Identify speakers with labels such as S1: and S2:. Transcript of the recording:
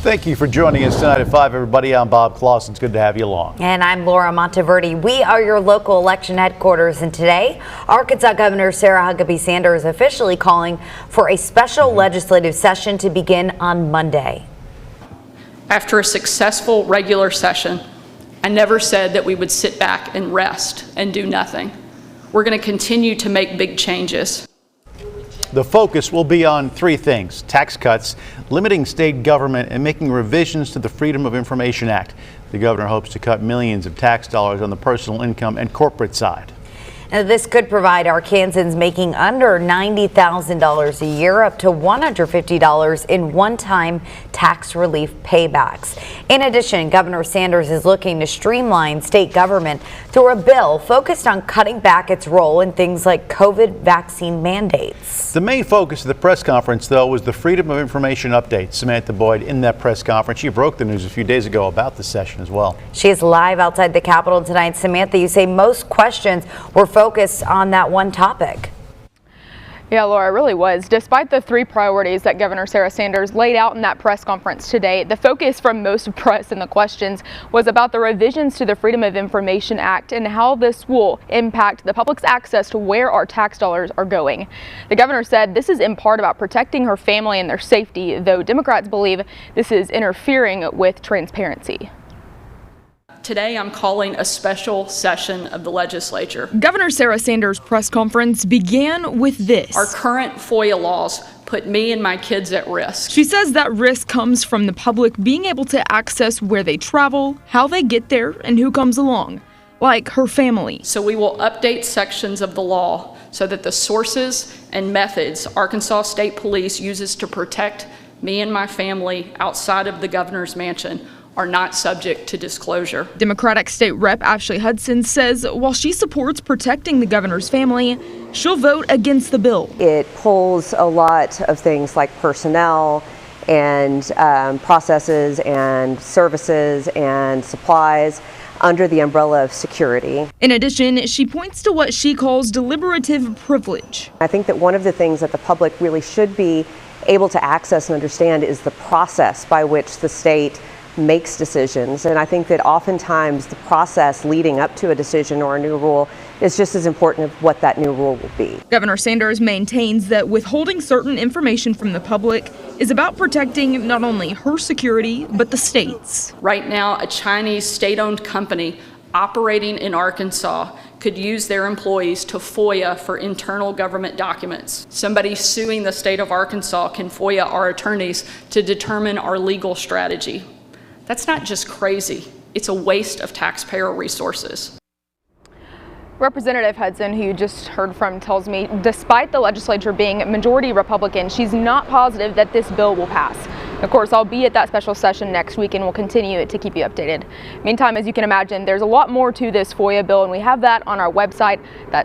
S1: Thank you for joining us tonight at 5, everybody. I'm Bob Clausen. It's good to have you along.
S2: And I'm Laura Monteverde. We are your local election headquarters, and today, Arkansas Governor Sarah Huckabee Sanders officially calling for a special legislative session to begin on Monday.
S3: After a successful regular session, I never said that we would sit back and rest and do nothing. We're going to continue to make big changes.
S1: The focus will be on 3 things: tax cuts, limiting state government, and making revisions to the Freedom of Information Act. The governor hopes to cut millions of tax dollars on the personal income and corporate side.
S2: Now, this could provide Arkansans making under $90,000 a year up to $150 in one-time tax relief paybacks. In addition, Governor Sanders is looking to streamline state government through a bill focused on cutting back its role in things like COVID vaccine mandates.
S1: The main focus of the press conference, though, was the Freedom of Information update. Samantha Boyd in that press conference. She broke the news a few days ago about the session as well.
S2: She is live outside the Capitol tonight. Samantha, you say most questions were focused on that one topic.
S4: Yeah, Laura, it really was. Despite the 3 priorities that Governor Sarah Sanders laid out in that press conference today, the focus from most press and the questions was about the revisions to the Freedom of Information Act and how this will impact the public's access to where our tax dollars are going. The governor said this is in part about protecting her family and their safety, though Democrats believe this is interfering with transparency.
S3: Today, I'm calling a special session of the legislature.
S4: Governor Sarah Sanders' press conference began with this.
S3: Our current FOIA laws put me and my kids at risk.
S4: She says that risk comes from the public being able to access where they travel, how they get there, and who comes along, like her family.
S3: So we will update sections of the law so that the sources and methods Arkansas State Police uses to protect me and my family outside of the governor's mansion are not subject to disclosure.
S4: Democratic State Rep Ashley Hudson says while she supports protecting the governor's family, she'll vote against the bill.
S5: It pulls a lot of things like personnel and processes and services and supplies under the umbrella of security.
S4: In addition, she points to what she calls deliberative privilege.
S5: I think that one of the things that the public really should be able to access and understand is the process by which the state makes decisions, and I think that oftentimes the process leading up to a decision or a new rule is just as important as what that new rule will be.
S4: Governor Sanders maintains that withholding certain information from the public is about protecting not only her security, but the state's.
S3: Right now, a Chinese state-owned company operating in Arkansas could use their employees to FOIA for internal government documents. Somebody suing the state of Arkansas can FOIA our attorneys to determine our legal strategy. That's not just crazy, it's a waste of taxpayer resources.
S4: Representative Hudson, who you just heard from, tells me despite the legislature being majority Republican, she's not positive that this bill will pass. Of course, I'll be at that special session next week and we'll continue to keep you updated. Meantime, as you can imagine, there's a lot more to this FOIA bill, and we have that on our website. That's